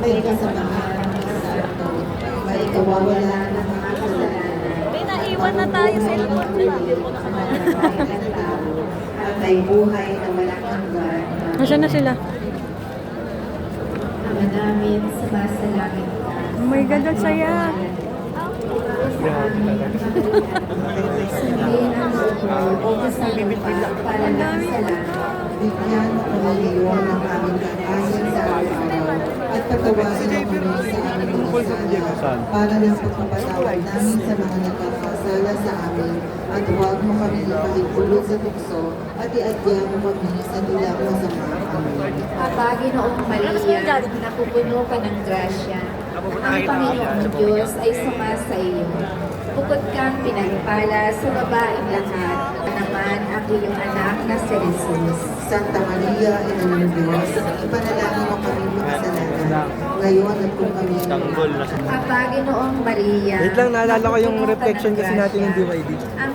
may kasamahan ng Santo, may kawawala ng mga kasalanan. May naiwan na tayo sa ilpon nila. At may buhay na walang hanggan. Nasaan na sila? Ama namin, sumasalangit ka. Oh my God, ang saya. Sundin ang loob mo o sa lupa para lang sa langit. Bigyan mo kami ngayon ng aming kakain sa araw-araw at patawarin mo kami sa aming mga sala para ng pagpapatawad namin sa mga nagkakasala sa amin at huwag mo kami ipahintulot sa tukso at iadya mo kami sa tulang masama. Amen. Panginoong Maria, napupuno ka ng grasya. Ang Panginoong Diyos ay sumasa iyo. Bukod kang pinagpala sa babaeng lahat, naman ang iyong anak na si Jesus. Santa Maria, Ina ng Diyos, ipanalangin mo kami makasalanan, ngayon at kung kami Panginoong Maria, Wait lang, naalala ko yung reflection kasi natin ng DYD. ang